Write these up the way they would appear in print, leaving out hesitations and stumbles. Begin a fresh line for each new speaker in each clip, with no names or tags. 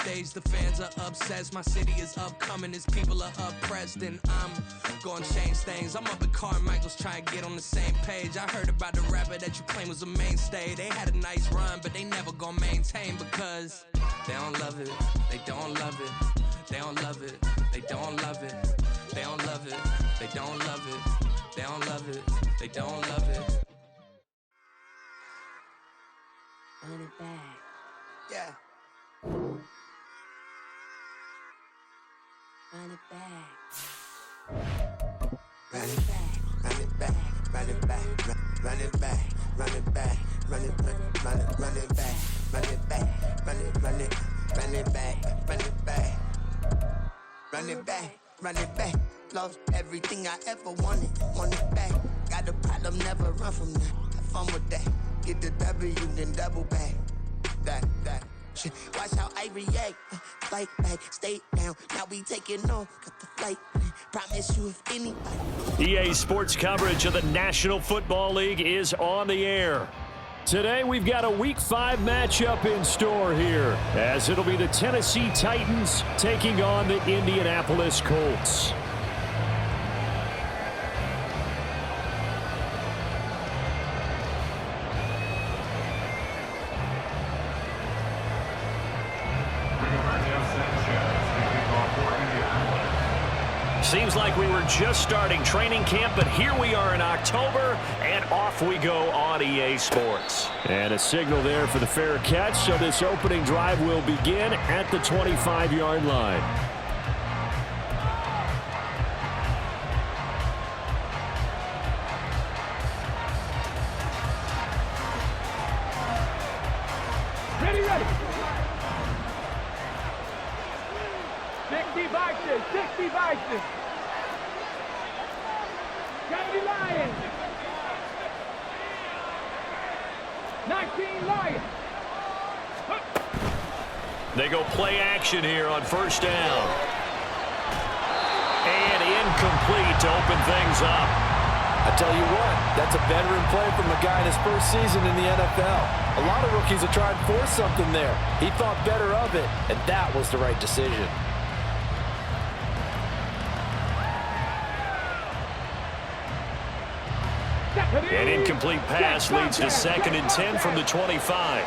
stage, the fans are obsessed. My city is upcoming, its people are oppressed, and I'm gonna change things. I'm up at Carmichael's trying to get on the same page. I heard about the rapper that you claim was a mainstay. They had a nice run, but they never gonna maintain because they don't love it, they don't love it, they don't love it, they don't love it, they don't love it, they don't love it, they don't love it, they don't love it.
Run it back.
Yeah.
Run it back.
Run it back, run it back, run it back, run it back, run it back, run it back, run it back, run it back, run it back, run it back, run it back, run it back. Lost everything I ever wanted, want it back. Got a problem, never run from that. Have fun with that. Get the W, then double back. That. Shit. Watch how I react. Flight back, stay down. Now we taking off. Got the flight. Promise you if anybody.
EA Sports coverage of the National Football League is on the air. Today we've got a Week 5 matchup in store here, as it'll be the Tennessee Titans taking on the Indianapolis Colts. Seems like we were just starting training camp, but here we are in October, and off we go on EA Sports. And a signal there for the fair catch, so this opening drive will begin at the 25-yard line.
Ready. 60 Vikings. County Lions. 19 Lions.
They go play action here on first down. And incomplete to open things up.
I tell you what, that's a veteran play from a guy in his first season in the NFL. A lot of rookies have tried to force something there. He thought better of it, and that was the right decision.
An incomplete pass leads to 2nd and 10 from the 25.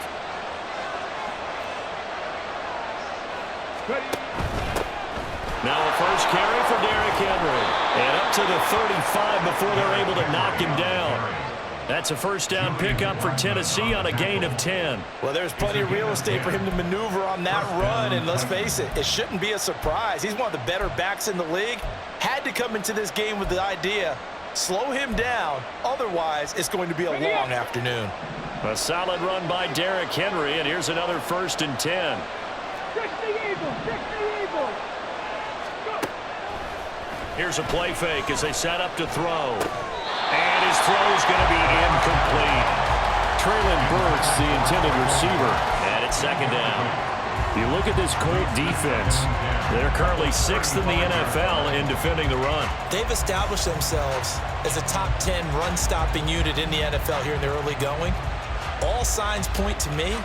Now a first carry for Derrick Henry. And up to the 35 before they're able to knock him down. That's a first down pickup for Tennessee on a gain of 10.
Well, there's plenty of real estate for him to maneuver on that run, and let's face it, it shouldn't be a surprise. He's one of the better backs in the league. Had to come into this game with the idea, slow him down, otherwise it's going to be a long afternoon.
A solid run by Derrick Henry, and here's another 1st and 10.
60 Eagles.
Here's a play fake as they set up to throw. And his throw is going to be incomplete. Traylon Burks, the intended receiver. And it's 2nd down. You look at this Colt defense. They're currently 6th in the NFL in defending the run.
They've established themselves as a top 10 run-stopping unit in the NFL here in their early going. All signs point to me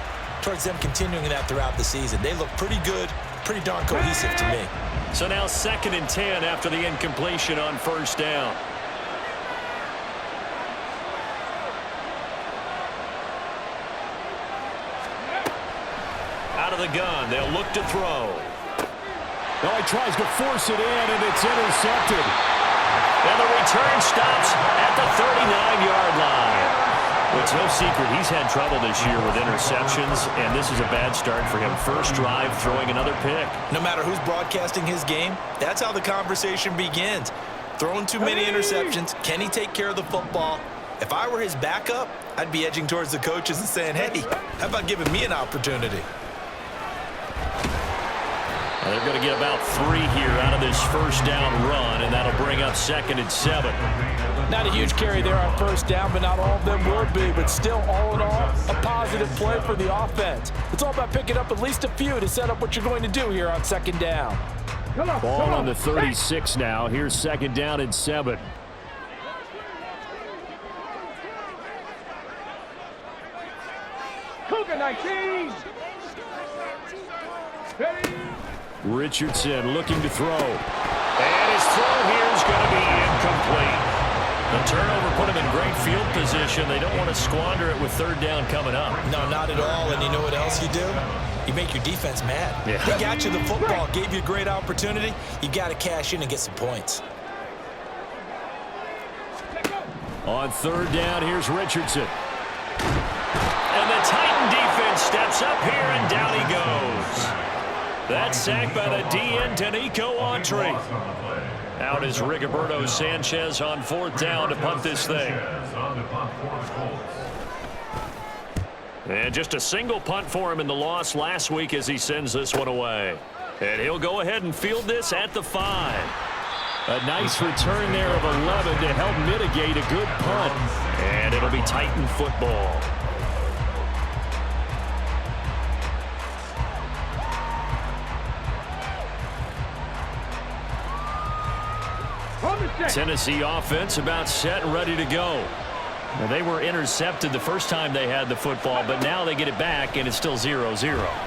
towards them continuing that throughout the season. They look pretty good, pretty darn cohesive to me.
So now 2nd and 10 after the incompletion on first down. Out of the gun, they'll look to throw.
Oh, he tries to force it in, and it's intercepted.
And the return stops at the 39-yard line. Well, it's no secret he's had trouble this year with interceptions, and this is a bad start for him. First drive, throwing another pick.
No matter who's broadcasting his game, that's how the conversation begins. Throwing too many interceptions, can he take care of the football? If I were his backup, I'd be edging towards the coaches and saying, hey, how about giving me an opportunity?
Well, they're going to get about 3 here out of this first down run, and that'll bring up 2nd and 7.
Not a huge carry there on first down, but not all of them will be. But still, all in all, a positive play for the offense. It's all about picking up at least a few to set up what you're going to do here on 2nd down.
Ball on the 36 now. Here's 2nd down and 7.
Cougar 19.
Richardson looking to throw.
And his throw here is going to be incomplete. The turnover put him in great field position. They don't want to squander it with third down coming up.
No, not at all. And you know what else you do? You make your defense mad.
Yeah.
They got you the football, gave you a great opportunity. You got to cash in and get some points.
On third down, here's Richardson.
And the Titan defense steps up here, and down he goes. That's sacked by the DN, Danico Autry. Out is Rigoberto Sanchez on fourth down to punt this thing. And just a single punt for him in the loss last week as he sends this one away. And he'll go ahead and field this at the 5.
A nice return there of 11 to help mitigate a good punt.
And it'll be Titan football.
Tennessee offense about set and ready to go.
Well, they were intercepted the first time they had the football, but now they get it back, and it's still 0-0.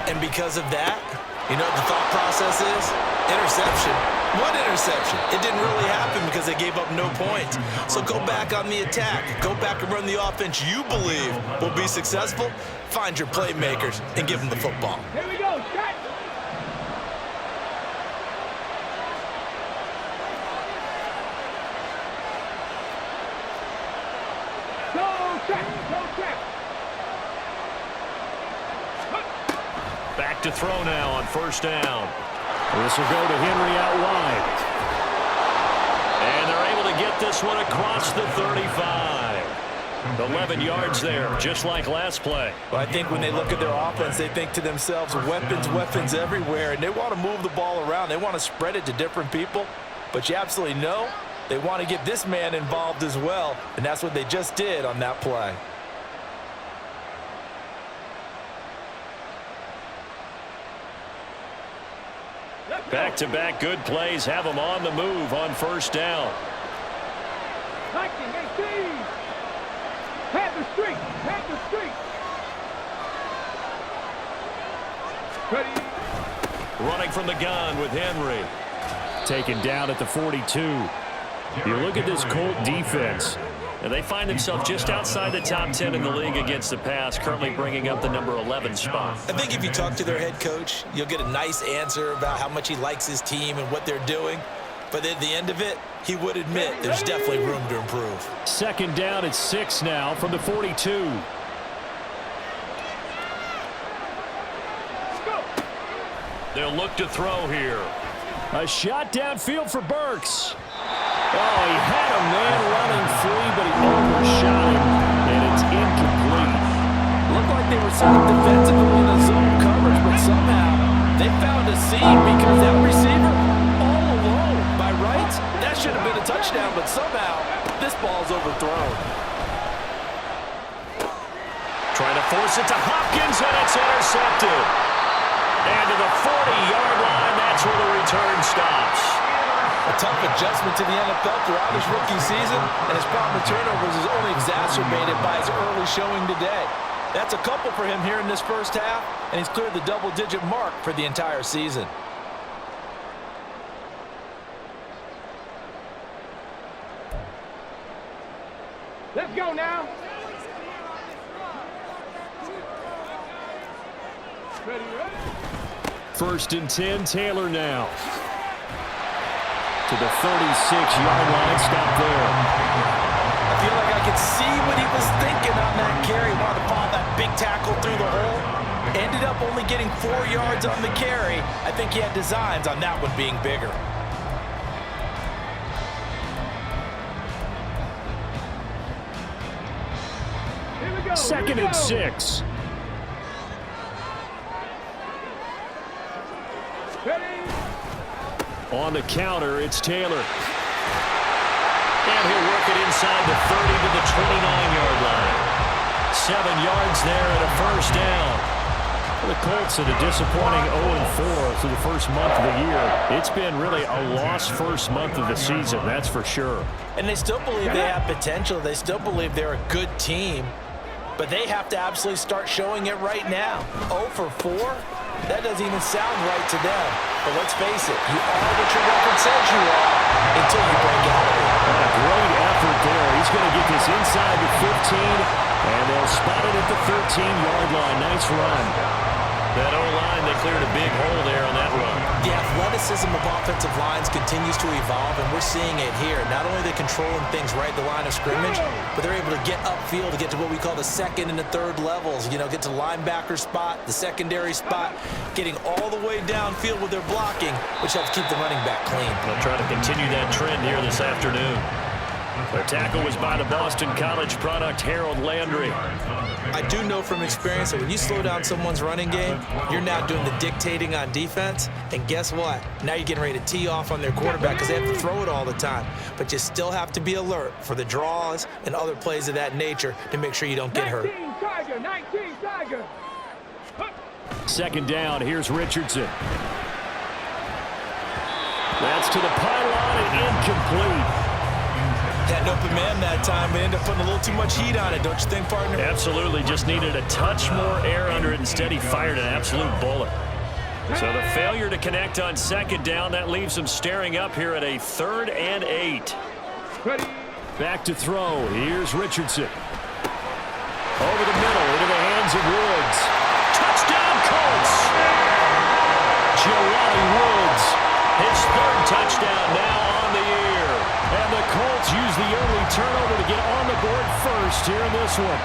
And because of that, you know what the thought process is? Interception. What interception? It didn't really happen because they gave up no points. So go back on the attack. Go back and run the offense you believe will be successful. Find your playmakers and give them the football.
Here we go, shot.
Back to throw now on first down.
This will go to Henry out wide.
And they're able to get this one across the 35. 11 yards there, just like last play.
Well, I think when they look at their offense, they think to themselves, weapons everywhere, and they want to move the ball around. They want to spread it to different people, but you absolutely know they want to get this man involved as well, and that's what they just did on that play.
Back-to-back good plays have them on the move on first down.
1918. Had the streak. Ready.
Running from the gun with Henry.
Taken down at the 42. You look at this Colt defense.
And they find themselves just outside the top 10 in the league against the pass, currently bringing up the number 11 spot.
I think if you talk to their head coach, you'll get a nice answer about how much he likes his team and what they're doing. But at the end of it, he would admit there's definitely room to improve.
Second down at 6 now from the 42.
They'll look to throw here.
A shot downfield for Burks. Oh, he had a man running free, but he overshot him, and it's incomplete.
Looked like they were setting defensively in a zone coverage, but somehow they found a seam because that receiver all alone. By rights, that should have been a touchdown, but somehow this ball's overthrown.
Trying to force it to Hopkins, and it's intercepted. And to the 40-yard line, that's where the return stops.
A tough adjustment to the NFL throughout his rookie season, and his problem with turnovers is only exacerbated by his early showing today. That's a couple for him here in this first half, and he's cleared the double-digit mark for the entire season.
Let's go now. Ready.
First and 10, Taylor now. To the 36-yard line, stop there.
I feel like I could see what he was thinking on that carry. Wanted to follow that big tackle through the hole. Ended up only getting 4 yards on the carry. I think he had designs on that one being bigger.
Here we go.
Second and 6.
Ready.
On the counter, it's Taylor.
And he'll work it inside the 30 to the 29-yard line. 7 yards there and a first down.
The Colts had a disappointing 0-4 through the first month of the year. It's been really a lost first month of the season, that's for sure.
And they still believe they have potential. They still believe they're a good team. But they have to absolutely start showing it right now. 0 for 4? That doesn't even sound right to them. But let's face it, you are what your record says you are until you break out of it.
A great effort there. He's going to get this inside the 15, and they'll spot it at the 13-yard line. Nice run.
That O-line, they cleared a big hole there on that run.
The athleticism of offensive lines continues to evolve, and we're seeing it here. Not only are they controlling things right at the line of scrimmage, but they're able to get upfield to get to what we call the second and the third levels. You know, get to the linebacker spot, the secondary spot, getting all the way downfield with their blocking, which helps keep the running back clean.
They'll try to continue that trend here this afternoon. Their tackle was by the Boston College product, Harold Landry.
I do know from experience that when you slow down someone's running game, you're now doing the dictating on defense. And guess what? Now you're getting ready to tee off on their quarterback because they have to throw it all the time. But you still have to be alert for the draws and other plays of that nature to make sure you don't get hurt.
19 Tiger.
Second down, here's Richardson. That's to the pylon and incomplete.
Had an open man that time, but ended up putting a little too much heat on it, don't you think, partner?
Absolutely, just needed a touch more air under it. Instead, he fired an absolute bullet. So the failure to connect on second down, that leaves him staring up here at a 3rd and 8.
Ready.
Back to throw. Here's Richardson. Over the middle, into the hands of Woods. Touchdown, Colts! Jelani Woods, his 3rd touchdown now on the year. And the Colts use the early turnover to get on the board first here in this one.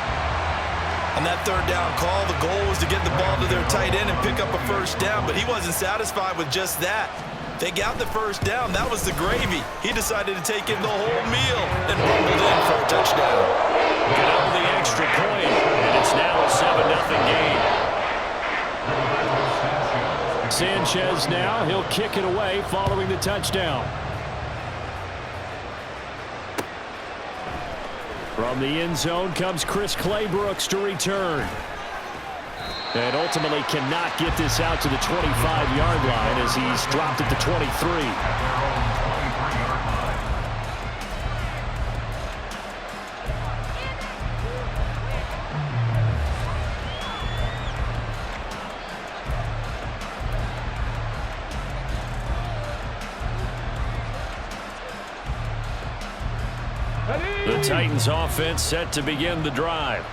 On that 3rd down call, the goal was to get the ball to their tight end and pick up a first down, but he wasn't satisfied with just that. They got the first down. That was the gravy. He decided to take in the whole meal and rumbled in for a touchdown.
Get up the extra point, and it's now a 7-0 game.
Sanchez now, he'll kick it away following the touchdown. From the end zone comes Chris Claybrooks to return. And ultimately cannot get this out to the 25-yard line as he's dropped at the 23. The Titans offense set to begin the drive.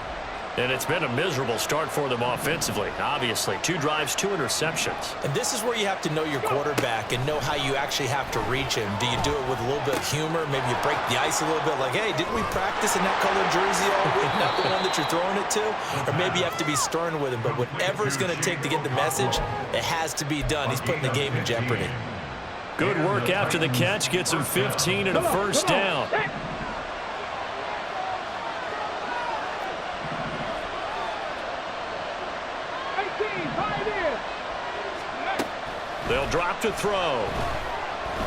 And it's been a miserable start for them offensively, obviously. 2 drives, 2 interceptions.
And this is where you have to know your quarterback and know how you actually have to reach him. Do you do it with a little bit of humor? Maybe you break the ice a little bit like, hey, didn't we practice in that colored jersey all week? Not the one that you're throwing it to? Or maybe you have to be stern with him. But whatever it's going to take to get the message, it has to be done. He's putting the game in jeopardy.
Good work after the catch. Gets him 15 and a first down.
They'll drop to throw.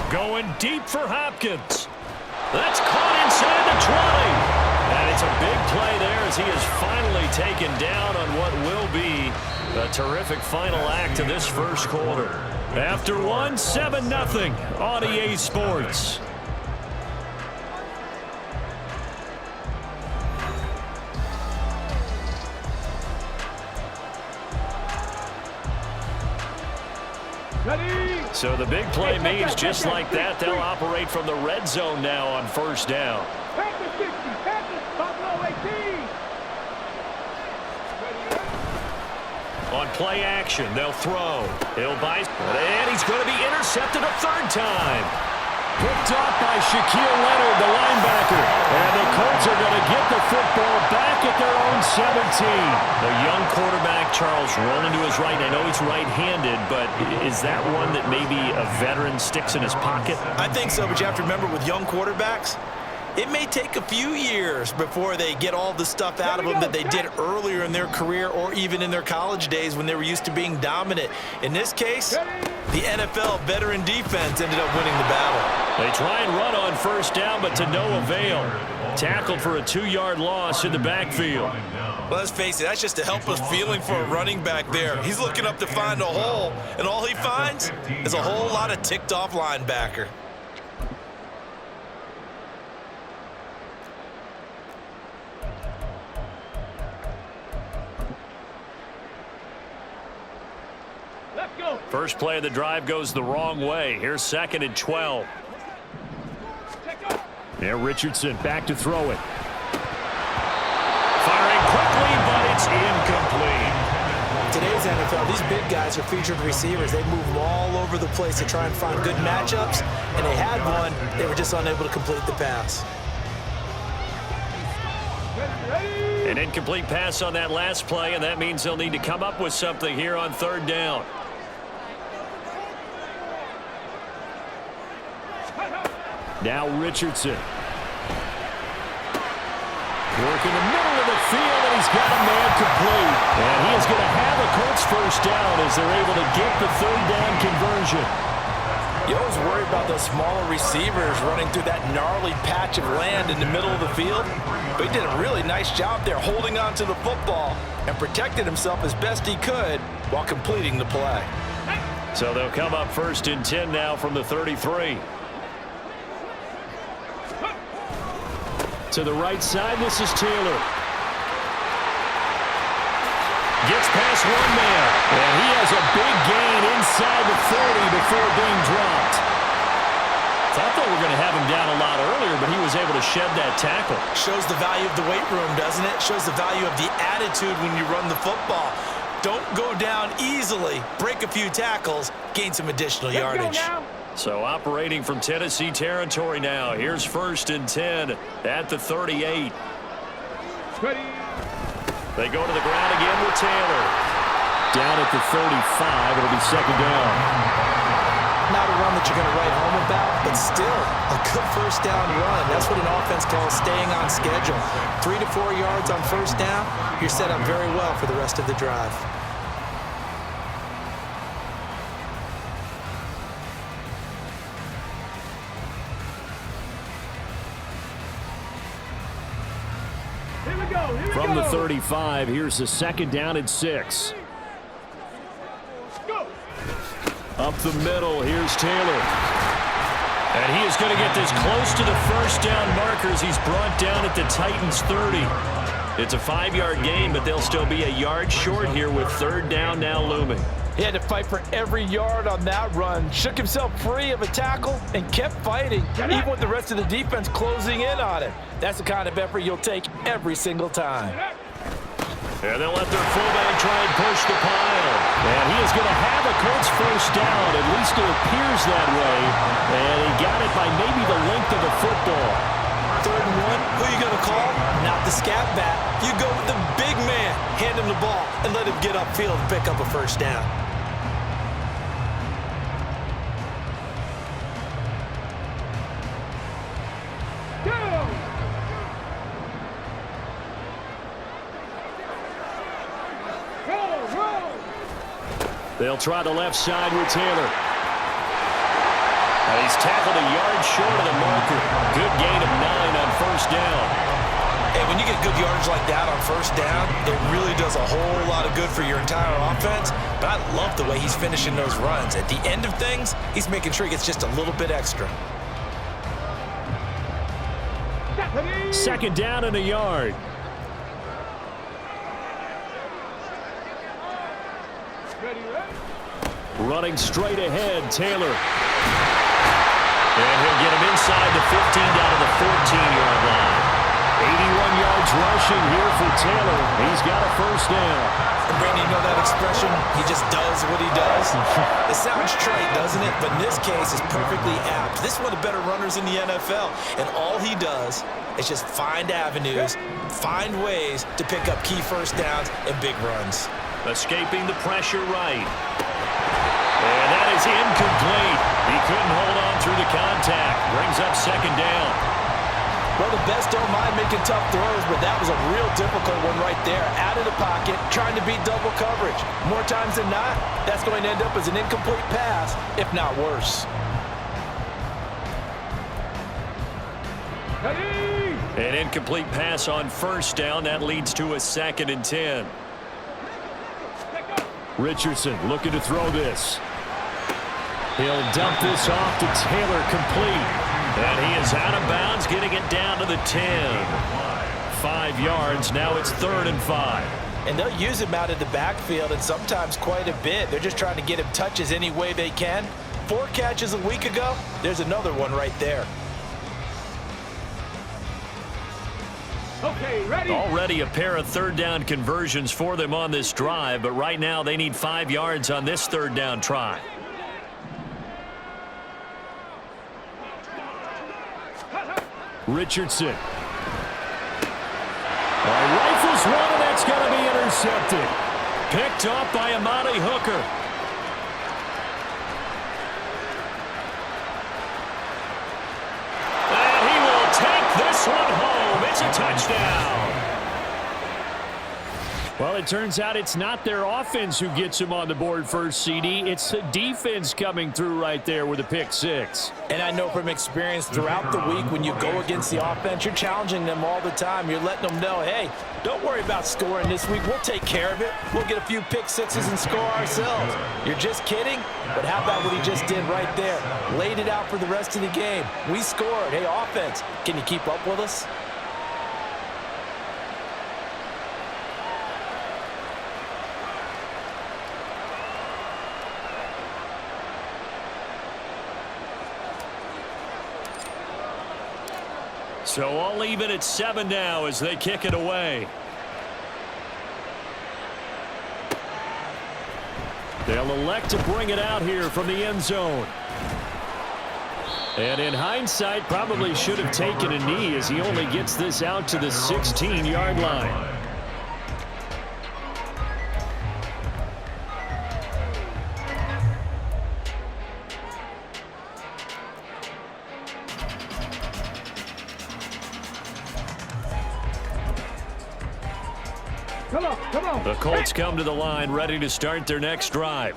Going deep for Hopkins. That's caught inside the 20. And it's a big play there as he is finally taken down on what will be a terrific final act of this first quarter. After one, 7-0 on EA Sports. So the big play means just like that, they'll operate from the red zone now on first down. On play action, they'll throw. He'll buy, and he's going to be intercepted a 3rd time.
Picked off by Shaquille Leonard, the linebacker. And the Colts are going to get the football back at their own 17.
The young quarterback, Charles, rolling to his right. I know he's right-handed, but is that one that maybe a veteran sticks in his pocket?
I think so, but you have to remember with young quarterbacks, it may take a few years before they get all the stuff out of them that they did earlier in their career or even in their college days when they were used to being dominant. In this case, the NFL veteran defense ended up winning the battle.
They try and run on first down, but to no avail. Tackled for a 2-yard loss in the backfield.
Well, let's face it, that's just a helpless feeling for a running back there. He's looking up to find a hole, and all he finds is a whole lot of ticked-off linebacker.
First play of the drive goes the wrong way. Here's 2nd and 12.
Yeah, Richardson back to throw it.
Firing quickly, but it's incomplete.
Today's NFL, these big guys are featured receivers. They move all over the place to try and find good matchups, and they had one. They were just unable to complete the pass.
An incomplete pass on that last play, and that means they'll need to come up with something here on 3rd down.
Now Richardson. Work in the middle of the field, and he's got a man complete. And he is going to have a Colts first down as they're able to get the 3rd down conversion.
You always worry about those smaller receivers running through that gnarly patch of land in the middle of the field. But he did a really nice job there holding on to the football and protected himself as best he could while completing the play.
So they'll come up 1st and 10 now from the 33.
To the right side, this is Taylor.
Gets past one man.
And he has a big gain inside the 30 before being dropped.
Thought they were going to have him down a lot earlier, but he was able to shed that tackle.
Shows the value of the weight room, doesn't it? Shows the value of the attitude when you run the football. Don't go down easily. Break a few tackles. Gain some additional yardage.
So operating from Tennessee territory now. Here's 1st and 10 at the 38. They go to the ground again with Taylor.
Down at the 35, it'll be 2nd down.
Not a run that you're going to write home about, but still a good first down run. That's what an offense calls staying on schedule. 3 to 4 yards on first down, you're set up very well for the rest of the drive.
From the 35, here's the 2nd down and 6. Up the middle, here's Taylor.
And he is going to get this close to the first down markers. He's brought down at the Titans' 30. It's a 5-yard gain, but they'll still be a yard short here with 3rd down now looming.
He had to fight for every yard on that run. Shook himself free of a tackle and kept fighting, even with the rest of the defense closing in on him. That's the kind of effort you'll take every single time.
And they'll let their fullback try and push the pile.
And he is going to have a Colts first down. At least it appears that way. And he got it by maybe the length of the football.
3rd and 1, who are you going to call? Not the scat back. You go with the big man. Hand him the ball and let him get upfield and pick up a first down.
They'll try the left side with Taylor.
And he's tackled a yard short of the marker. Good gain of 9 on first down.
Hey, when you get good yardage like that on first down, it really does a whole lot of good for your entire offense. But I love the way he's finishing those runs. At the end of things, he's making sure he gets just a little bit extra.
2nd down and a yard. Running straight ahead, Taylor.
And he'll get him inside the 15 down to the 14-yard line.
81 yards rushing here for Taylor. He's got a first down.
And Brandon, you know that expression? He just does what he does. It sounds trite, doesn't it? But in this case, it's perfectly apt. This is one of the better runners in the NFL. And all he does is just find avenues, find ways to pick up key first downs and big runs.
Escaping the pressure right. And that is incomplete. He couldn't hold on through the contact. Brings up 2nd down.
Well, the best don't mind making tough throws, but that was a real difficult one right there. Out of the pocket, trying to beat double coverage. More times than not, that's going to end up as an incomplete pass, if not worse.
An incomplete pass on first down. That leads to a 2nd and 10.
Richardson looking to throw this. He'll dump this off to Taylor, complete.
And he is out of bounds, getting it down to the 10.
5 yards, now it's 3rd and 5.
And they'll use him out in the backfield, and sometimes quite a bit. They're just trying to get him touches any way they can. 4 catches a week ago, there's another one right there.
Okay, ready?
Already a pair of third down conversions for them on this drive, but right now they need 5 yards on this third down try. Richardson. Rifles one, and that's going to be intercepted. Picked off by Amani Hooker. And he will take this one home. It's a touchdown. Well, it turns out it's not their offense who gets them on the board first, CD. It's the defense coming through right there with a pick 6.
And I know from experience throughout the week, when you go against the offense, you're challenging them all the time. You're letting them know, hey, don't worry about scoring this week. We'll take care of it. We'll get a few pick 6s and score ourselves. You're just kidding? But how about what he just did right there? Laid it out for the rest of the game. We scored. Hey, offense, can you keep up with us?
So all even at 7 now as they kick it away. They'll elect to bring it out here from the end zone. And in hindsight, probably should have taken a knee as he only gets this out to the 16-yard line.
Come on.
The Colts come to the line ready to start their next drive.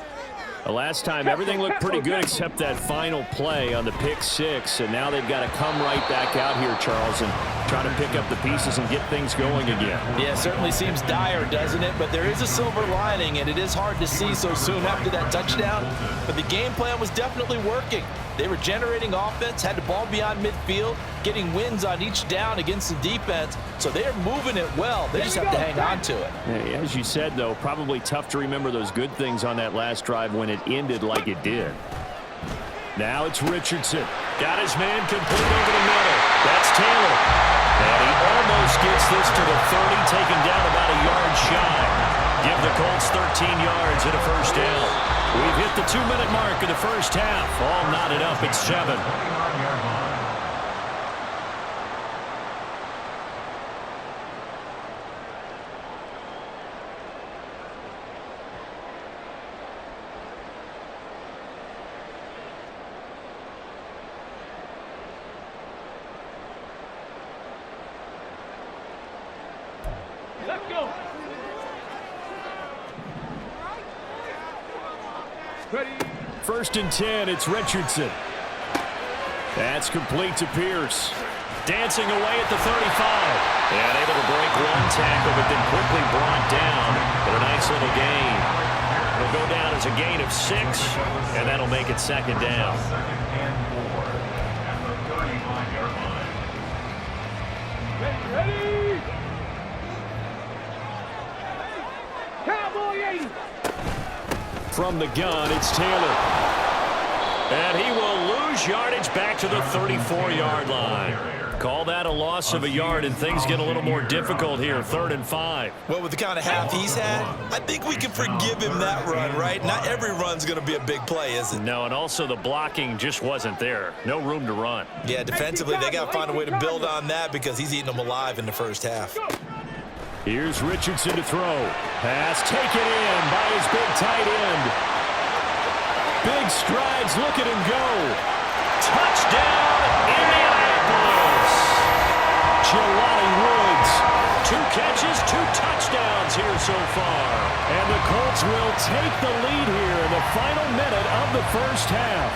The last time everything looked pretty good except that final play on the pick 6, and now they've got to come right back out here, Charles, and try to pick up the pieces and get things going again.
Yeah, it certainly seems dire, doesn't it? But there is a silver lining, and it is hard to see so soon after that touchdown. But the game plan was definitely working. They were generating offense, had the ball beyond midfield, getting wins on each down against the defense. So they're moving it well. They just have to hang on to it.
Yeah, as you said, though, probably tough to remember those good things on that last drive when it ended like it did. Now it's Richardson. Got his man complete over the middle. That's Taylor. And he almost gets this to the 30, taken down about a yard shy. Give the Colts 13 yards and a first down. We've hit the 2-minute mark of the first half. All knotted up at 7.
Let's go. Ready.
1st and 10, it's Richardson. That's complete to Pierce. Dancing away at the 35. And able to break one tackle, but then quickly brought down. But a nice little gain. It'll go down as a gain of 6, and that'll make it 2nd down.
Ready. Cowboy 80.
From the gun, it's Taylor. And he will lose yardage back to the 34-yard line. Call that a loss of a yard, and things get a little more difficult here, 3rd and 5.
Well, with the kind of half he's had, I think we can forgive him that run, right? Not every run's going to be a big play, is it?
No, and also the blocking just wasn't there. No room to run.
Yeah, defensively, they got to find a way to build on that because he's eating them alive in the first half.
Here's Richardson to throw. Pass taken in by his big tight end. Big strides, look at him go. Touchdown, Indianapolis. Jelani Woods. 2 catches, 2 touchdowns here so far. And the Colts will take the lead here in the final minute of the first half.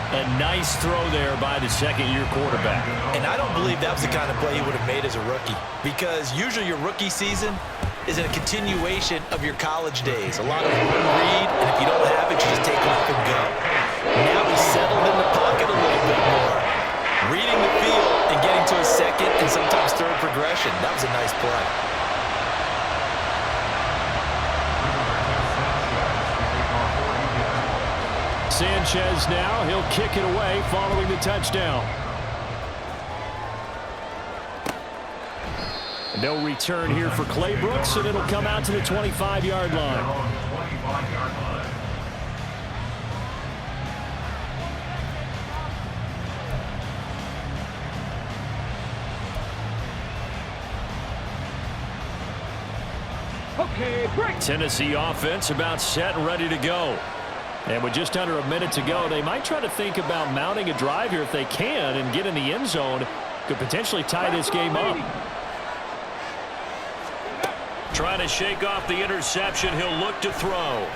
A nice throw there by the 2nd-year quarterback.
And I don't believe that was the kind of play he would have made as a rookie, because usually your rookie season is a continuation of your college days. A lot of read, and if you don't have it, you just take off and go. Now he's settled in the pocket a little bit more, reading the field and getting to a 2nd and sometimes 3rd progression. That was a nice play.
Sanchez now. He'll kick it away following the touchdown. No return here for Clay Brooks, and it'll come out to the 25-yard line.
Okay, break.
Tennessee offense about set and ready to go. And with just under a minute to go, they might try to think about mounting a drive here if they can and get in the end zone. Could potentially tie this game up.
Trying to shake off the interception. He'll look to throw.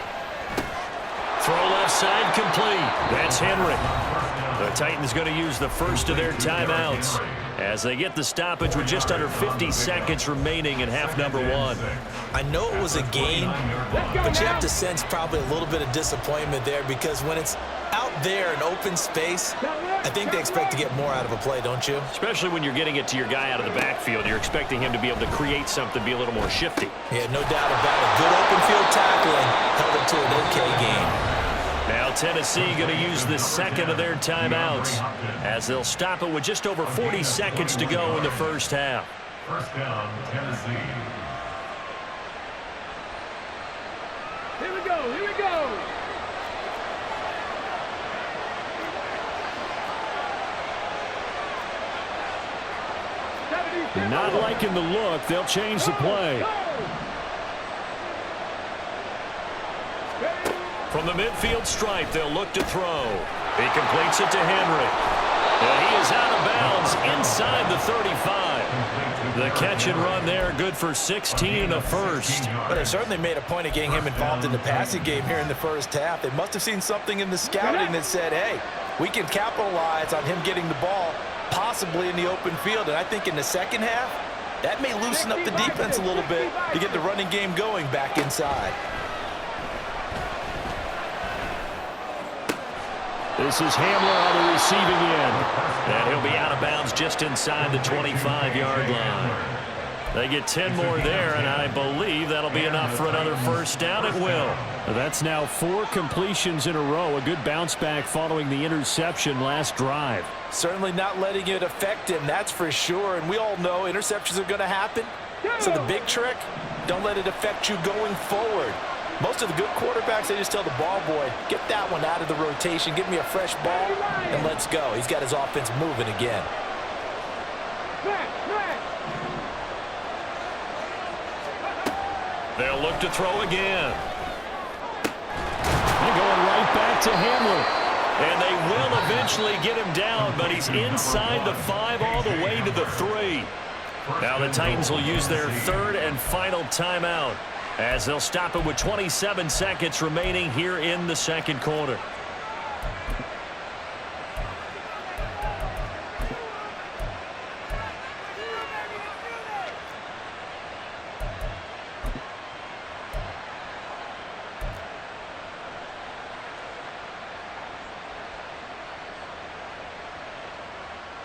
Throw left side complete. That's Henry. The Titans going to use the first of their timeouts as they get the stoppage with just under 50 seconds remaining in half number one.
I know it was a game, but you have to sense probably a little bit of disappointment there because when it's out there in open space, I think they expect to get more out of a play, don't you?
Especially when you're getting it to your guy out of the backfield. You're expecting him to be able to create something, be a little more shifty.
Yeah, no doubt about it. Good open field tackling held it to an okay game.
Now Tennessee going to use the second of their timeouts as they'll stop it with just over 40 seconds to go in the first half.
First down, Tennessee.
Here we go, here we go.
Not liking the look. They'll change the play.
From the midfield stripe, they'll look to throw. He completes it to Henry. And he is out of bounds inside the 35. The catch and run there, good for 16 and a first.
But they certainly made a point of getting him involved in the passing game here in the first half. They must have seen something in the scouting that said, hey, we can capitalize on him getting the ball, possibly in the open field. And I think in the second half, that may loosen up the defense a little bit to get the running game going back inside.
This is Hamler on the receiving end.
And he'll be out of bounds just inside the 25-yard line. They get 10 more there, and I believe that'll be enough for another first down. It will.
That's now 4 completions in a row. A good bounce back following the interception last drive.
Certainly not letting it affect him, that's for sure. And we all know interceptions are going to happen. So the big trick, don't let it affect you going forward. Most of the good quarterbacks, they just tell the ball boy, get that one out of the rotation, give me a fresh ball, and let's go. He's got his offense moving again.
They'll look to throw again.
They're going right back to Hamler.
And they will eventually get him down, but he's inside the 5 all the way to the 3. Now the Titans will use their third and final timeout as they'll stop it with 27 seconds remaining here in the second quarter.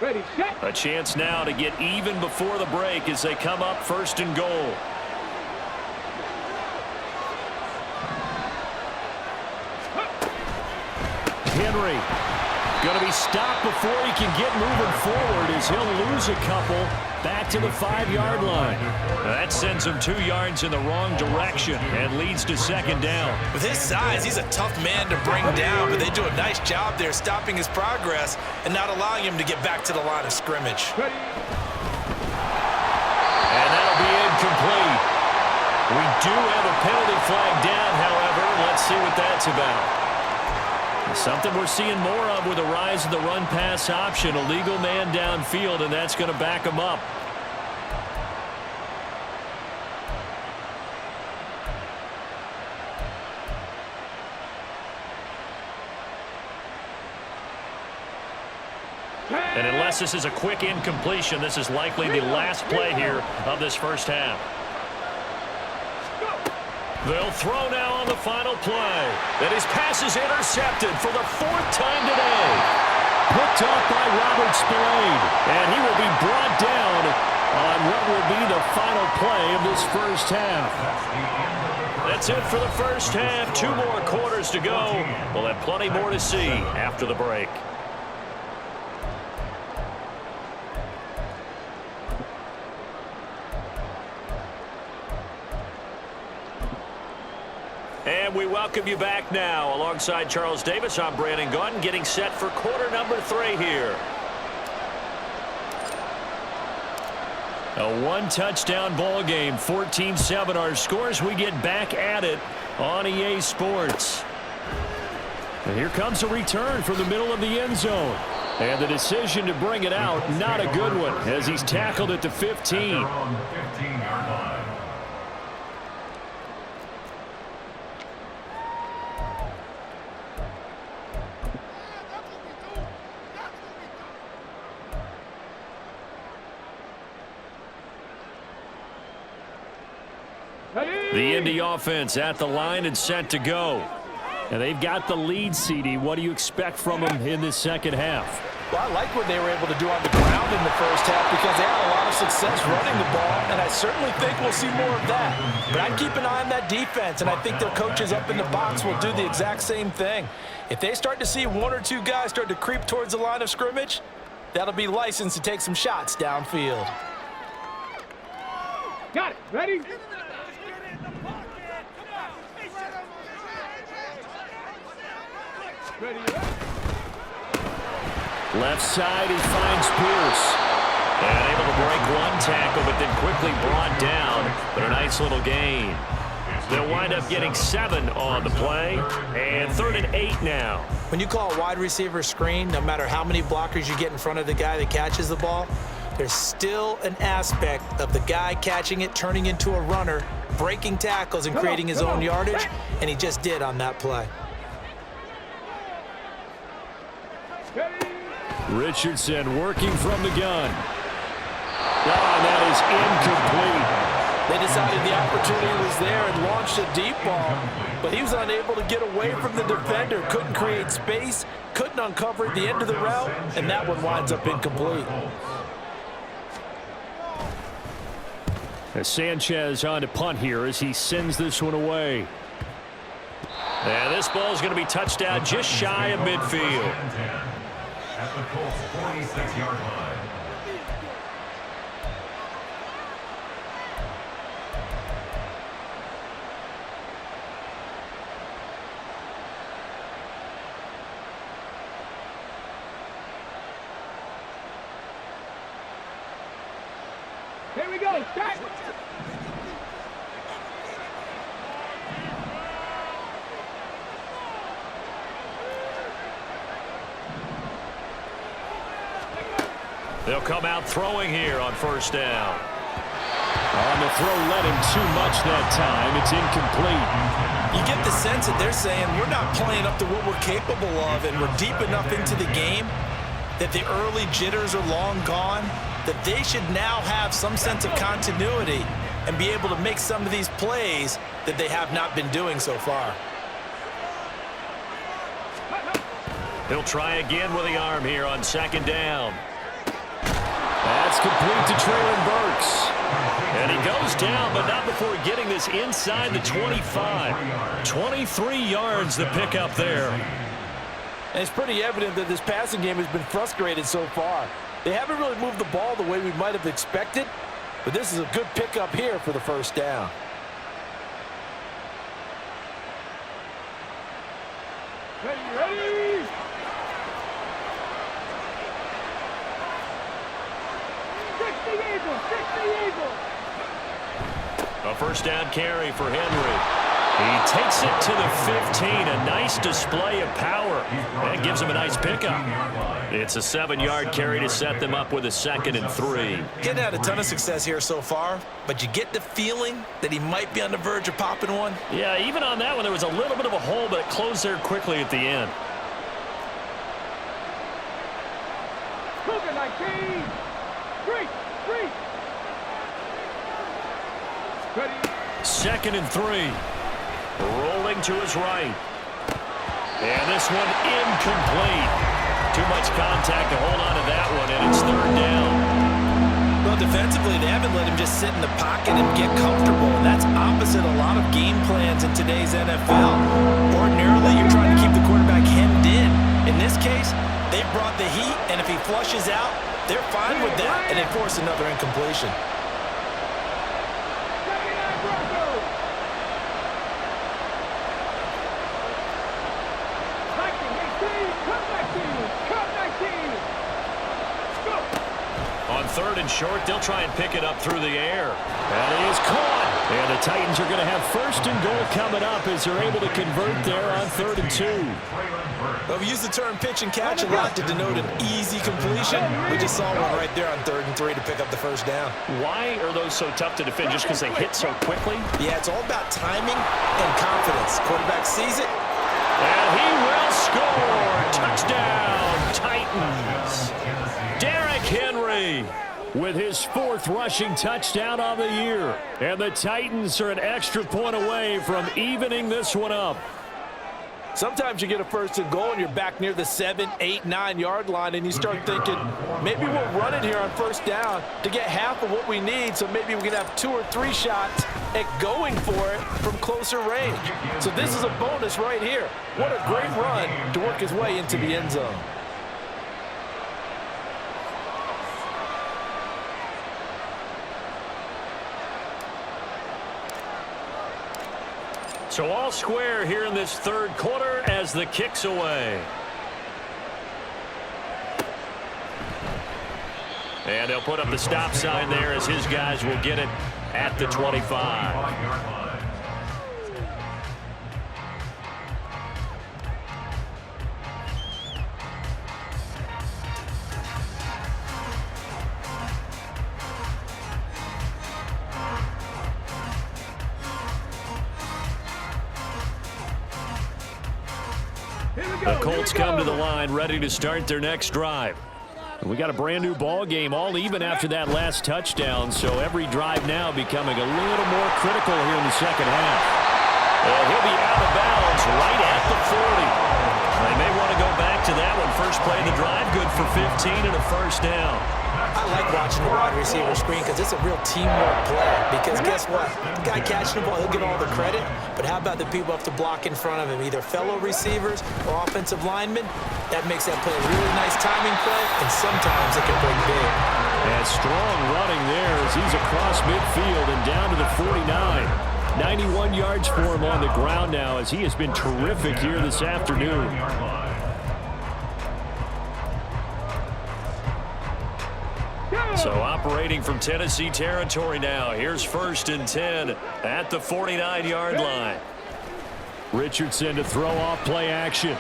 Ready, set.
A chance now to get even before the break as they come up first and goal.
Henry going to be stopped before he can get moving forward as he'll lose a couple back to the 5-yard line.
That sends him 2 yards in the wrong direction and leads to second down.
With his size, he's a tough man to bring down, but they do a nice job there stopping his progress and not allowing him to get back to the line of scrimmage.
And that'll be incomplete. We do have a penalty flag down, however. Let's see what that's about. Something we're seeing more of with the rise of the run-pass option. A legal man downfield, and that's going to back him up. And unless this is a quick incompletion, this is likely the last play here of this first half. They'll throw now on the final play. And his pass is intercepted for the 4th time today.
Picked off by Robert Spillane. And he will be brought down on what will be the final play of this first half.
That's it for the first half. 2 more quarters to go. We'll have plenty more to see after the break. And we welcome you back now. Alongside Charles Davis, I'm Brandon Gaudin, getting set for quarter number 3 here. A 1-touchdown ball game, 14-7 our scores. We get back at it on EA Sports. And here comes a return from the middle of the end zone. And the decision to bring it out, not a good one, as he's tackled at the 15.
On the 15-yard line.
The Indy offense at the line and set to go. And they've got the lead, CD. What do you expect from them in this second half?
Well, I like what they were able to do on the ground in the first half because they had a lot of success running the ball, and I certainly think we'll see more of that. But I'd keep an eye on that defense, and I think their coaches up in the box will do the exact same thing. If they start to see 1 or 2 guys start to creep towards the line of scrimmage, that'll be licensed to take some shots downfield.
Got it. Ready? Ready.
Left side, he finds Pierce.
And able to break 1 tackle, but then quickly brought down. But a nice little gain. They'll wind up getting 7 on the play. And 3rd and 8 now.
When you call a wide receiver screen, no matter how many blockers you get in front of the guy that catches the ball, there's still an aspect of the guy catching it, turning into a runner, breaking tackles and creating his own yardage, and he just did on that play.
Richardson working from the gun. Oh, that is incomplete.
They decided the opportunity was there and launched a deep ball, but he was unable to get away from the defender, couldn't create space, couldn't uncover the end of the route, and that one winds up incomplete.
As Sanchez on to punt here as he sends this one away.
And this ball is going to be touched out just shy of midfield.
At the Colts 46-yard line.
Here we go. Start.
They'll come out throwing here on 1st down.
On the throw, led him too much that time. It's incomplete.
You get the sense that they're saying we're not playing up to what we're capable of, and we're deep enough into the game that the early jitters are long gone, that they should now have some sense of continuity and be able to make some of these plays that they have not been doing so far.
He'll try again with the arm here on 2nd down.
That's complete to Traylon Burks.
And he goes down, but not before getting this inside the 25. 23 yards the pickup there.
And it's pretty evident that this passing game has been frustrated so far. They haven't really moved the ball the way we might have expected, but this is a good pickup here for the 1st down.
Ready.
A 1st down carry for Henry. He takes it to the 15. A nice display of power. That gives him a nice pickup. It's a 7-yard carry to set them up with a 2nd and 3.
Getting had a ton of success here so far, but you get the feeling that he might be on the verge of popping one.
Yeah, even on that one, there was a little bit of a hole, but it closed there quickly at the end.
Cooking like cheese. 3. Ready.
2nd and 3. Rolling to his right. And this one incomplete. Too much contact to hold on to that one, and it's 3rd down.
Well, Well, defensively, they haven't let him just sit in the pocket and get comfortable, and that's opposite a lot of game plans in today's NFL. Ordinarily, you're trying to keep the quarterback hemmed in. In this case, they brought the heat, and if he flushes out, they're fine with that, and they force another incompletion.
On 3rd and short, they'll try and pick it up through the air. And he is caught. And the Titans are going to have 1st and goal coming up as they're able to convert there on 3rd and 2.
Well, we use the term pitch and catch a lot to denote an easy completion. We just saw one right there on 3rd and 3 to pick up the 1st down.
Why are those so tough to defend? Just because they hit so quickly?
Yeah, it's all about timing and confidence. Quarterback sees it.
And he will score. Touchdown, Titans. Derrick Henry with his 4th rushing touchdown on the year. And the Titans are an extra point away from evening this one up.
Sometimes you get a 1st and goal and you're back near the 7, 8, 9-yard line and you start thinking, maybe we'll run it here on 1st down to get half of what we need, so maybe we can have 2 or 3 shots at going for it from closer range. So this is a bonus right here. What a great run to work his way into the end zone.
So all square here in this 3rd quarter as the kick's away. And they'll put up the stop sign there as his guys will get it at the 25. The Colts come to the line ready to start their next drive. We got a brand new ball game, all even after that last touchdown, so every drive now becoming a little more critical here in the 2nd half. And he'll be out of bounds right at the 40. They may want to go back to that one. First play of the drive, good for 15 and a 1st down.
I like watching the wide receiver screen because it's a real teamwork play. Because guess what? The guy catching the ball, he'll get all the credit. But how about the people who have to block in front of him, either fellow receivers or offensive linemen? That makes that play a really nice timing play, and sometimes it can break big.
And strong running there as he's across midfield and down to the 49. 91 yards for him on the ground now as he has been terrific here this afternoon. So operating from Tennessee territory now. Here's 1st and 10 at the 49-yard line. Richardson to throw off play action.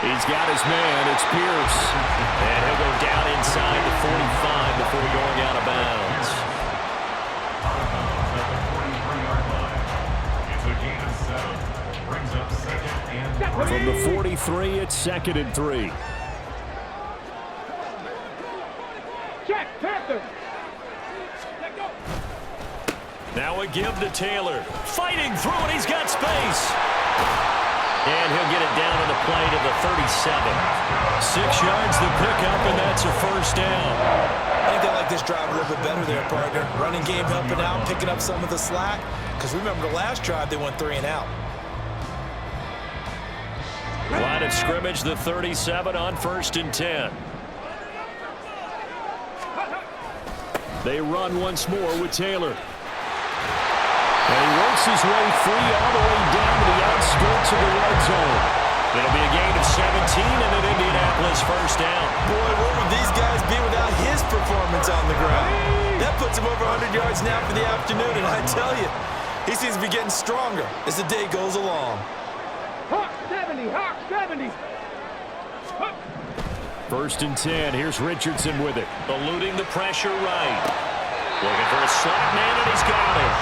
He's got his man. It's Pierce. And he'll go down inside the 45 before going out of bounds. From the 43, it's 2nd and 3. Now a give to Taylor. Fighting through it. He's got space. And he'll get it down on the play to the 37. 6 yards the pickup, and that's a 1st down.
I think they like this drive a little bit better there, partner. Running game helping out, picking up some of the slack. Because remember the last drive, they went 3 and out.
Line of scrimmage, the 37 on 1st and 10. They run once more with Taylor. And he works his way free all the way down to the outskirts of the red zone. It'll be a gain of 17 and an Indianapolis 1st down.
Boy, what would these guys be without his performance on the ground? That puts him over 100 yards now for the afternoon, and I tell you, he seems to be getting stronger as the day goes along.
Hawk 70, Hawk 70.
1st and 10. Here's Richardson with it. Eluding the pressure right. Looking for a slot man, and he's got it.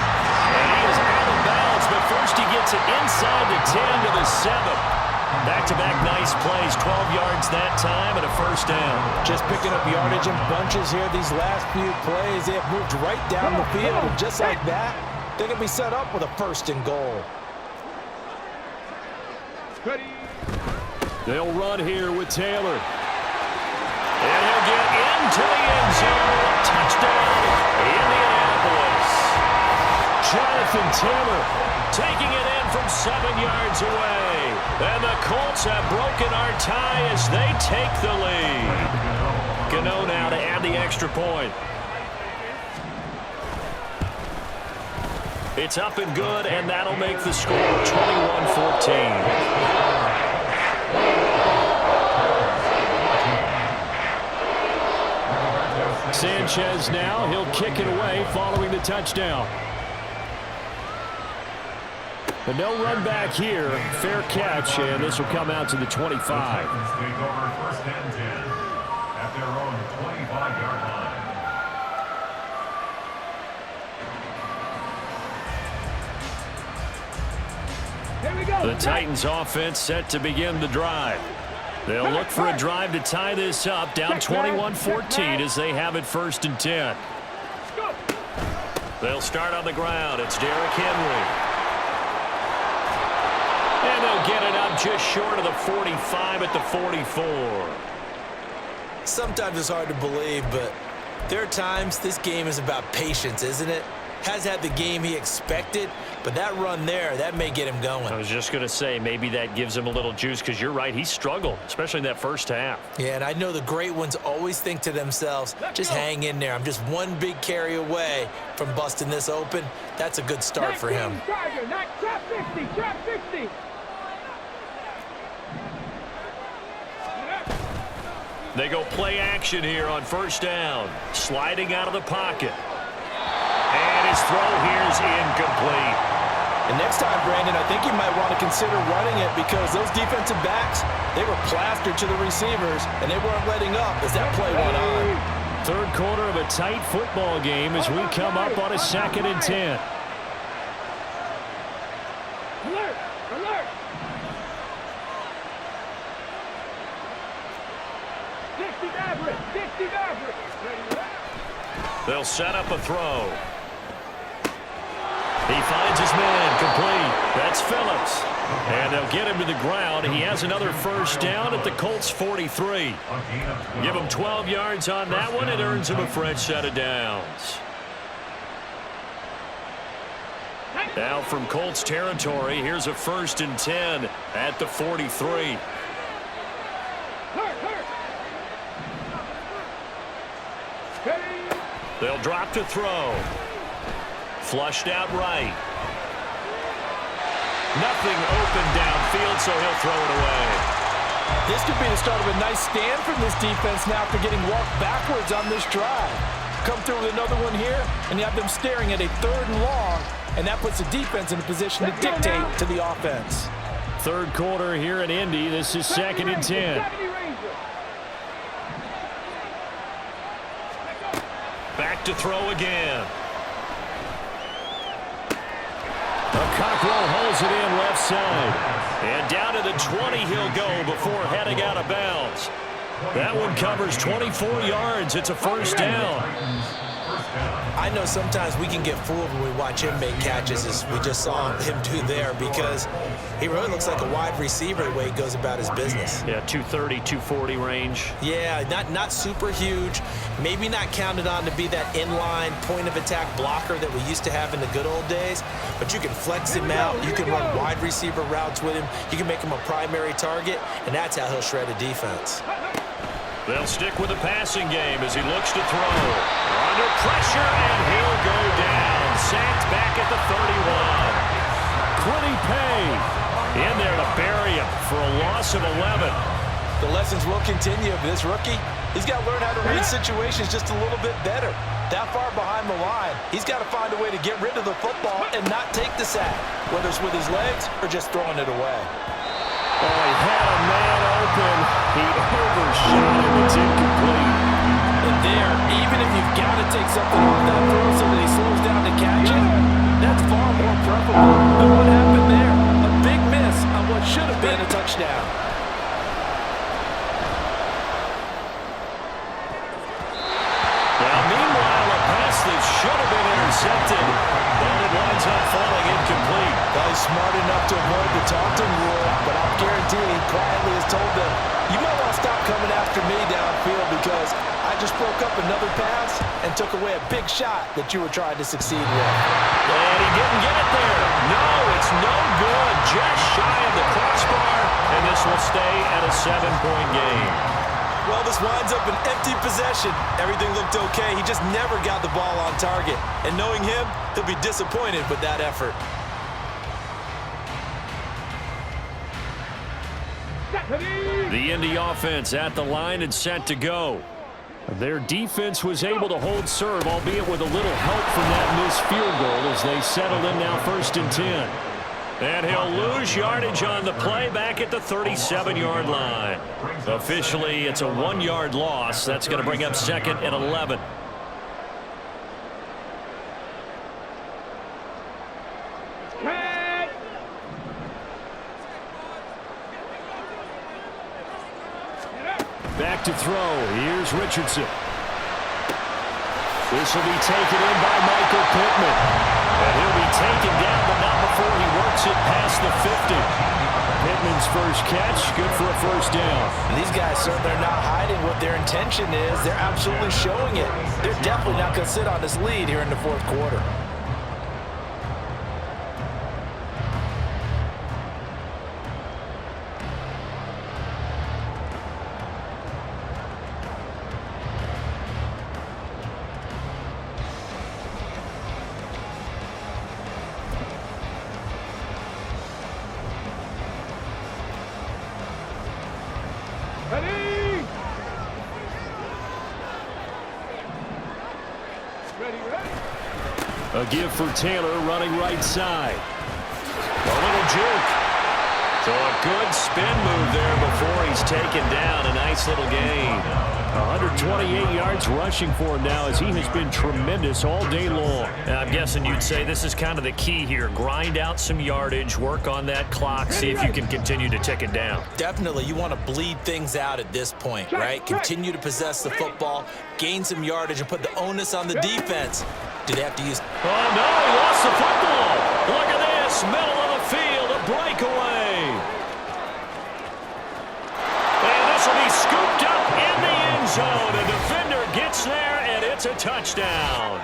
And he is out of bounds, but first he gets it inside the 10 to the 7. Back-to-back nice plays, 12 yards that time, and a 1st down.
Just picking up yardage in bunches here these last few plays. They have moved right down the field, and just like that, they're going to be set up with a 1st and goal.
They'll run here with Taylor. And he'll get into the end zone
Touchdown, Indianapolis. Jonathan Taylor taking it in from 7 yards away. And the Colts have broken our tie as they take the lead. Gano now to add the extra point. It's up and good, and that'll make the score 21-14.
Sanchez now, he'll kick it away following the touchdown. But no run back here. Fair catch, and this will come out to the 25.
The Titans take over first and 10 at their own 25-yard line.
Here we go.
The Titans offense set to begin the drive. They'll look for a drive to tie this up, down 21-14 as they have it first and 10. They'll start on the ground. It's Derrick Henry. And they'll get it up just short of the 45 at the 44.
Sometimes it's hard to believe, but there are times this game is about patience, isn't it? Has had the game he expected, but that run there, that may get him going.
I was just going to say, maybe that gives him a little juice, because you're right, he struggled, especially in that first half.
Yeah, and I know the great ones always think to themselves, just hang in there. I'm just one big carry away from busting this open. That's a good start for him.
Tiger, not trap 50, trap 50.
They go play action here on first down. Sliding out of the pocket. And his throw here is incomplete.
And next time, Brandon, I think you might want to consider running it, because those defensive backs, they were plastered to the receivers, and they weren't letting up as that play went on.
Third quarter of a tight football game as we come up on a 2nd and 10.
Alert! Alert! 60 average! 60 average!
They'll set up a throw. He finds his man, complete. That's Phillips. And they'll get him to the ground. He has another first down at the Colts 43. Give him 12 yards on that one. It earns him a fresh set of downs. Now from Colts territory, here's a 1st and 10 at the 43. They'll drop to throw. Flushed out right. Nothing open downfield, so he'll throw it away.
This could be the start of a nice stand from this defense now after getting walked backwards on this drive. Come through with another one here, and you have them staring at a 3rd and long, and that puts the defense in a position to dictate to the offense.
Third quarter here in Indy. This is 2nd and 10. Back to throw again. Cockrell holds it in left side. And down to the 20 he'll go before heading out of bounds. That one covers 24 yards. It's a first down.
I know sometimes we can get fooled when we watch him make catches, as we just saw him do there, because he really looks like a wide receiver the way he goes about his business.
Yeah, 230, 240 range.
Yeah, not super huge. Maybe not counted on to be that inline point-of-attack blocker that we used to have in the good old days, but you can flex him out. You can run wide receiver routes with him. You can make him a primary target, and that's how he'll shred a defense.
They'll stick with the passing game as he looks to throw. Under pressure, and he'll go down. Sacked back at the 31. Quiddy Pay in there to bury him for a loss of 11.
The lessons will continue of this rookie. He's got to learn how to read situations just a little bit better. That far behind the line, he's got to find a way to get rid of the football and not take the sack, whether it's with his legs or just throwing it away.
Oh, he had a man open. He overshot him. It's incomplete.
And there, even if you've got to take something off that throw so that he slows down to catch it, that's far more preferable than what happened there. A big miss on what should have been a touchdown.
Well, meanwhile, a pass that should have been intercepted, but it winds up falling incomplete.
Well, he's smart enough to avoid the taunting rule, but I'm guaranteeing he quietly has told them, you might want to stop coming after me downfield, because I guy just broke up another pass and took away a big shot that you were trying to succeed with.
And he didn't get it there. No, it's no good. Just shy of the crossbar, and this will stay at a 7-point game.
Well, this winds up an empty possession. Everything looked okay. He just never got the ball on target. And knowing him, he'll be disappointed with that effort.
The Indy offense at the line and set to go. Their defense was able to hold serve, albeit with a little help from that missed field goal as they settle in now 1st and 10. And he'll lose yardage on the play back at the 37-yard line. Officially, it's a 1-yard loss. That's going to bring up 2nd and 11. Back to throw. Here's Richardson. This will be taken in by Michael Pittman. And he'll be taken down, but not before he works it past the 50. Pittman's first catch, good for a 1st down.
And these guys certainly are not hiding what their intention is. They're absolutely showing it. They're definitely not going to sit on this lead here in the 4th quarter.
A give for Taylor running right side. A little juke. So a good spin move there before he's taken down. A nice little gain. 128 yards rushing for him now as he has been tremendous all day long.
And I'm guessing you'd say this is kind of the key here. Grind out some yardage, work on that clock, see if you can continue to tick it down.
Definitely, you want to bleed things out at this point, right? Continue to possess the football, gain some yardage, and put the onus on the defense. Do they have to use...
Oh, no, he lost the football. Look at this, middle of the field, a breakaway. And this will be scooped up in the end zone. A defender gets there, and it's a touchdown.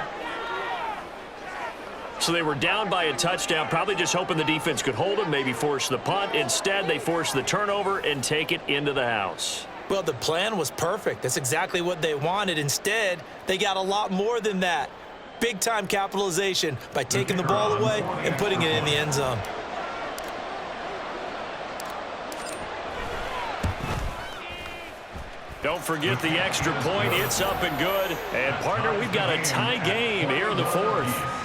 So they were down by a touchdown, probably just hoping the defense could hold them, maybe force the punt. Instead, they force the turnover and take it into the house.
Well, the plan was perfect. That's exactly what they wanted. Instead, they got a lot more than that. Big-time capitalization by taking the ball away and putting it in the end zone.
Don't forget the extra point. It's up and good. And, partner, we've got a tie game here in the 4th.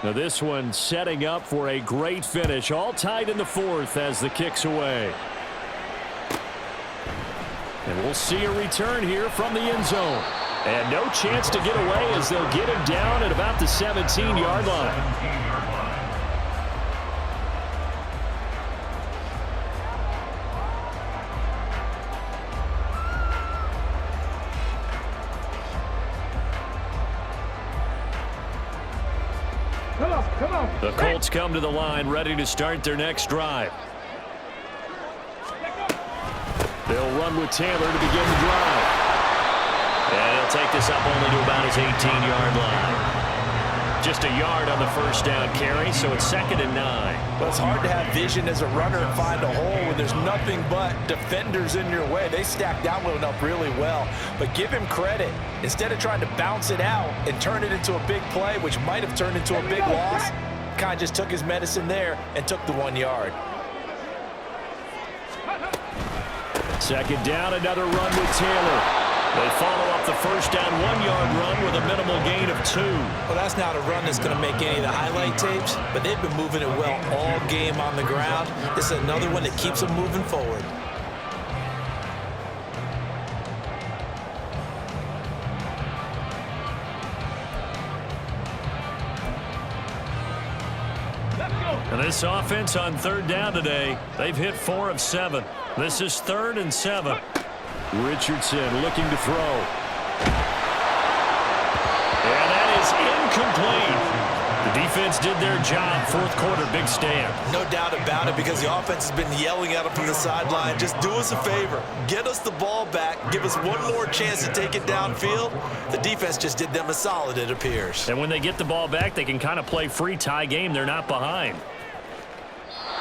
Now this one setting up for a great finish. All tied in the 4th as the kick's away. And we'll see a return here from the end zone. And no chance to get away as they'll get him down at about the 17-yard line. The Colts come to the line, ready to start their next drive. They'll run with Taylor to begin the drive. And he'll take this up only to about his 18-yard line. Just a yard on the first down carry, so it's 2nd and 9.
Well, it's hard to have vision as a runner and find a hole when there's nothing but defenders in your way. They stacked that one up really well. But give him credit. Instead of trying to bounce it out and turn it into a big play, which might have turned into a big loss, kind of just took his medicine there and took the 1 yard.
2nd down, another run with Taylor. They follow up the first down 1-yard run with a minimal gain of 2.
Well, that's not a run that's going to make any of the highlight tapes, but they've been moving it well all game on the ground. This is another one that keeps them moving forward.
And this offense on 3rd down today, they've hit 4 of 7. This is 3rd and 7. Richardson looking to throw. And that is incomplete. The defense did their job. Fourth quarter, big stand.
No doubt about it, because the offense has been yelling at them from the sideline. Just do us a favor. Get us the ball back. Give us one more chance to take it downfield. The defense just did them a solid, it appears.
And when they get the ball back, they can kind of play free tie game. They're not behind.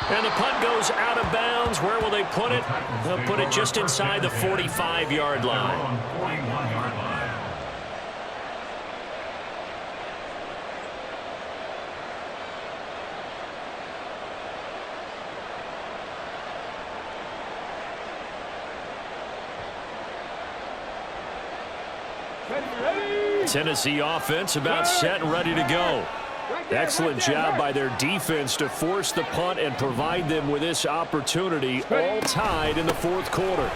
And the punt goes out of bounds. Where will they put it? They'll put it just inside the 45-yard line.
41-yard line.
Tennessee offense about set and ready to go. Excellent job by their defense to force the punt and provide them with this opportunity, all tied in the fourth quarter.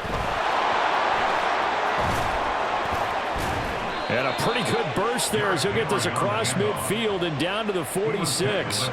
And a pretty good burst there as he'll get this across midfield and down to the 46.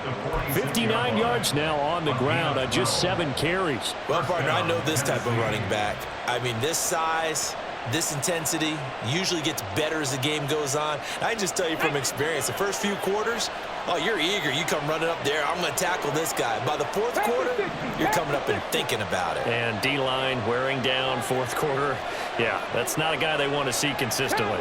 59 yards now on the ground on just 7 carries.
Well, partner, I know this type of running back. I mean, this size, this intensity usually gets better as the game goes on. I can just tell you from experience, the first few quarters, oh, you're eager. You come running up there, I'm going to tackle this guy. By the fourth quarter, you're coming up and thinking about it.
And D-line wearing down fourth quarter. Yeah, that's not a guy they want to see consistently.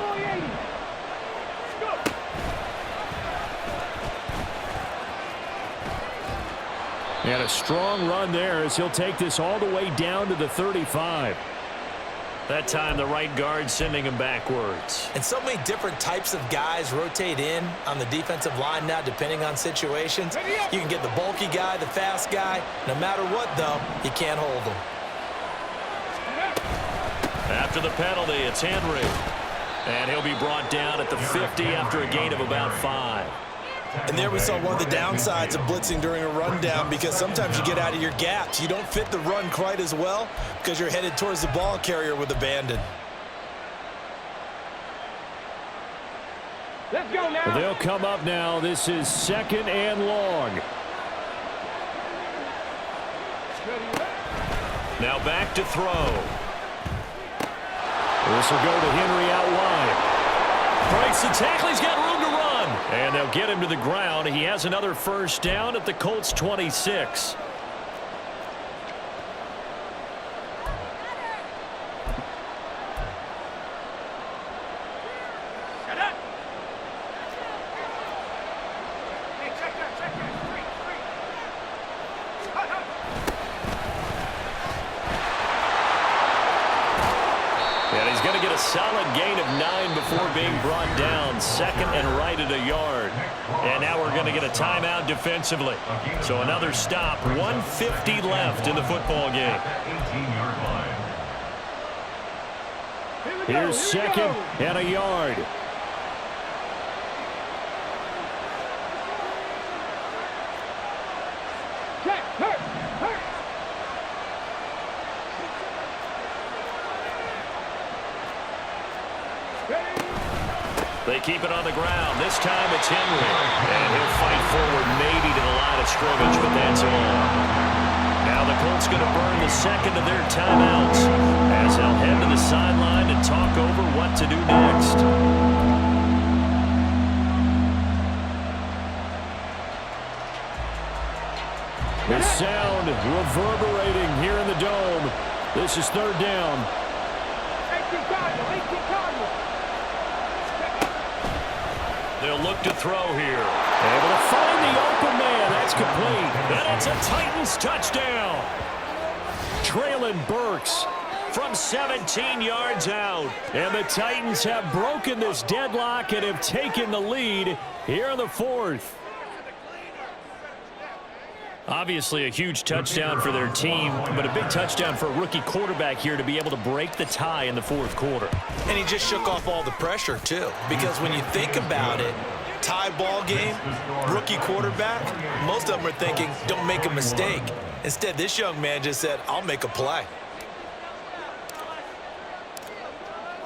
And a strong run there as he'll take this all the way down to the 35. That time, the right guard sending him backwards.
And so many different types of guys rotate in on the defensive line now, depending on situations. You can get the bulky guy, the fast guy. No matter what, though, you can't hold them.
After the penalty, it's Henry. And he'll be brought down at the 50 after a gain of about 5.
And there we saw one of the downsides of blitzing during a rundown, because sometimes you get out of your gaps. You don't fit the run quite as well because you're headed towards the ball carrier with abandon.
Let's go now.
They'll come up now. This is 2nd and long. Now back to throw. This will go to Henry out wide. Breaks the tackle. He's got room to run. And they'll get him to the ground. He has another first down at the Colts 26. And he's going to get a solid gain of 9 before being brought down. 2nd and right at a yard. And now we're going to get a timeout defensively. So another stop. 1:50 left in the football game.
18-yard line.
Here's 2nd and a yard. They keep it on the ground. This time it's Henry. And he'll fight forward maybe to the line of scrimmage, but that's all. Now the Colts going to burn the second of their timeouts as they'll head to the sideline and talk over what to do next. The sound reverberating here in the dome. This is 3rd down.
18 Cardinals.
They'll look to throw here. Able to find the open man. That's complete. And it's a Titans touchdown. Traylon Burks from 17 yards out. And the Titans have broken this deadlock and have taken the lead here in the 4th. Obviously a huge touchdown for their team, but a big touchdown for a rookie quarterback here to be able to break the tie in the 4th quarter.
And he just shook off all the pressure, too. Because when you think about it, tie ball game, rookie quarterback, most of them are thinking, don't make a mistake. Instead, this young man just said, I'll make a play.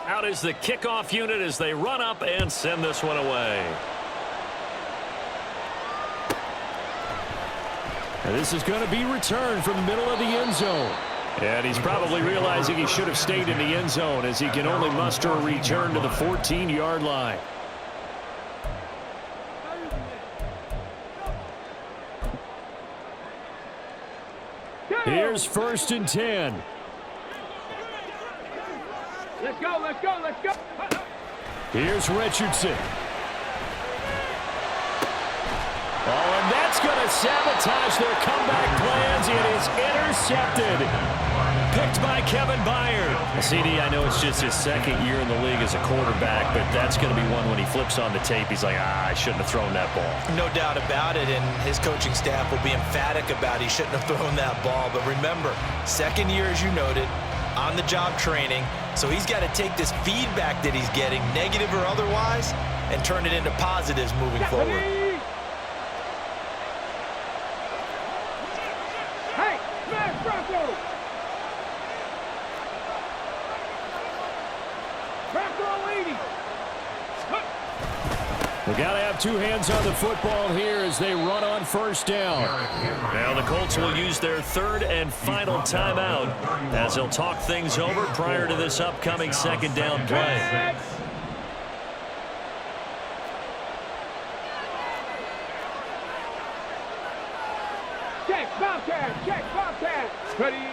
Out is the kickoff unit as they run up and send this one away. And this is going to be returned from the middle of the end zone. And he's probably realizing he should have stayed in the end zone as he can only muster a return to the 14-yard line. Here's 1st and 10.
Let's go, let's go, let's go.
Here's Richardson. Oh, and that's going to sabotage their comeback plans. It is intercepted. Picked by Kevin Byard.
CD, I know it's just his 2nd year in the league as a quarterback, but that's going to be one when he flips on the tape. He's like, I shouldn't have thrown that ball.
No doubt about it, and his coaching staff will be emphatic about he shouldn't have thrown that ball. But remember, 2nd year, as you noted, on-the-job training. So he's got to take this feedback that he's getting, negative or otherwise, and turn it into positives moving forward.
Hey, smash Bronco! Bronco 80!
We got to have 2 hands on the football here as they run on 1st down.
Now the Colts will use their 3rd and final timeout as they'll talk things over prior to this upcoming 2nd down play.
Check, Bobcat! Check, Bobcat! Ready?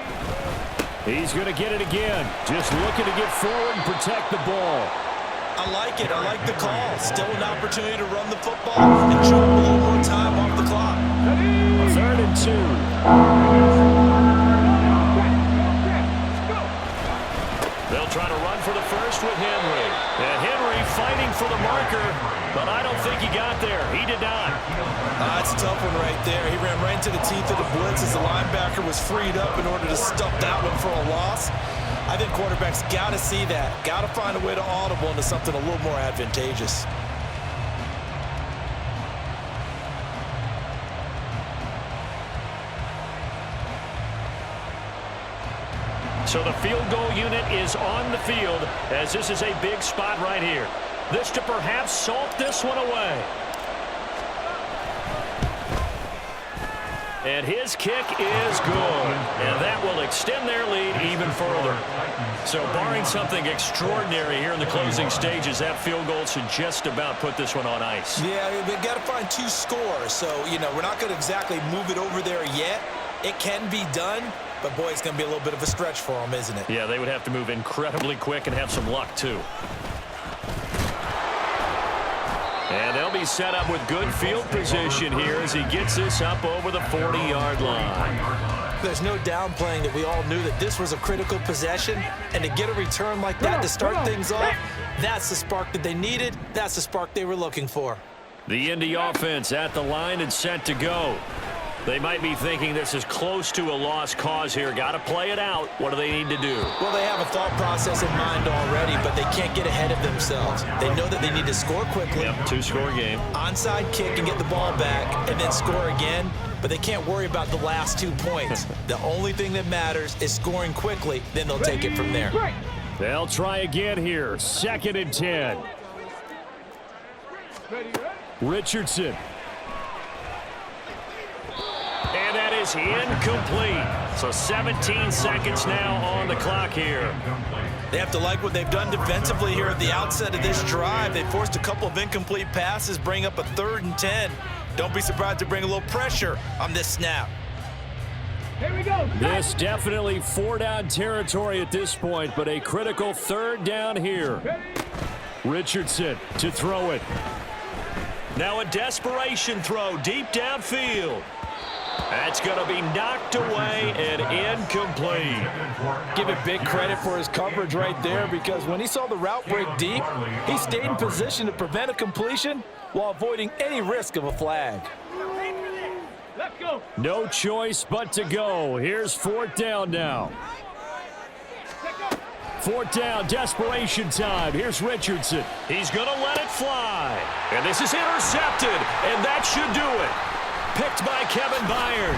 He's going to get it again. Just looking to get forward and protect the ball.
I like it. I like the call. Still an opportunity to run the football and show a little more time off the clock.
3rd and 2.
They'll try to run for the first with Henry. And Henry fighting for the marker, but I don't think he got there. He did not.
That's a tough one right there. He ran right into the teeth of the blitz as the linebacker was freed up in order to stuff that one for a loss. I think quarterbacks got to see that. Got to find a way to audible into something a little more advantageous.
So the field goal unit is on the field as this is a big spot right here. This to perhaps salt this one away. And his kick is good. And that will extend their lead even further. So barring something extraordinary here in the closing stages, that field goal should just about put this one on ice.
Yeah, we've got to find 2 scores. So, we're not going to exactly move it over there yet. It can be done, but boy, it's going to be a little bit of a stretch for them, isn't it?
Yeah, they would have to move incredibly quick and have some luck, too. And they'll be set up with good field position here as he gets this up over the 40-yard line.
There's no downplaying that we all knew that this was a critical possession, and to get a return like that to start things off, that's the spark that they needed. That's the spark they were looking for.
The Indy offense at the line and set to go. They might be thinking this is close to a lost cause here. Got to play it out. What do they need to do?
Well, they have a thought process in mind already, but they can't get ahead of themselves. They know that they need to score quickly.
Yep, 2-score game.
Onside kick and get the ball back and then score again, but they can't worry about the last 2 points. The only thing that matters is scoring quickly, then they'll take it from there.
They'll try again here. 2nd and 10. Richardson.
And that is incomplete. So 17 seconds now on the clock here.
They have to like what they've done defensively here at the outset of this drive. They forced a couple of incomplete passes, bring up a 3rd and 10. Don't be surprised to bring a little pressure on this snap.
Here we go.
This definitely 4-down territory at this point, but a critical 3rd down here. Richardson to throw it.
Now a desperation throw deep downfield. That's going to be knocked away and incomplete.
Give it big credit for his coverage right there, because when he saw the route break deep, he stayed in position to prevent a completion while avoiding any risk of a flag.
Let's go.
No choice but to go. Here's 4th down now. 4th down, desperation time. Here's Richardson.
He's going to let it fly. And this is intercepted, and that should do it. Picked by Kevin Byard.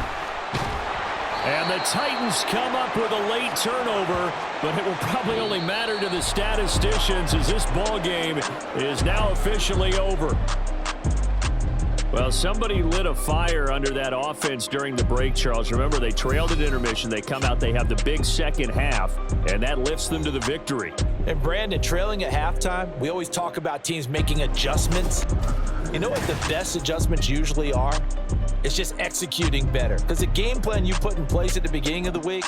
And the Titans come up with a late turnover, but it will probably only matter to the statisticians as this ball game is now officially over. Well, somebody lit a fire under that offense during the break, Charles. Remember, they trailed at intermission. They come out, they have the big second half, and that lifts them to the victory.
And Brandon, trailing at halftime, we always talk about teams making adjustments. You know what the best adjustments usually are? It's just executing better. Because the game plan you put in place at the beginning of the week,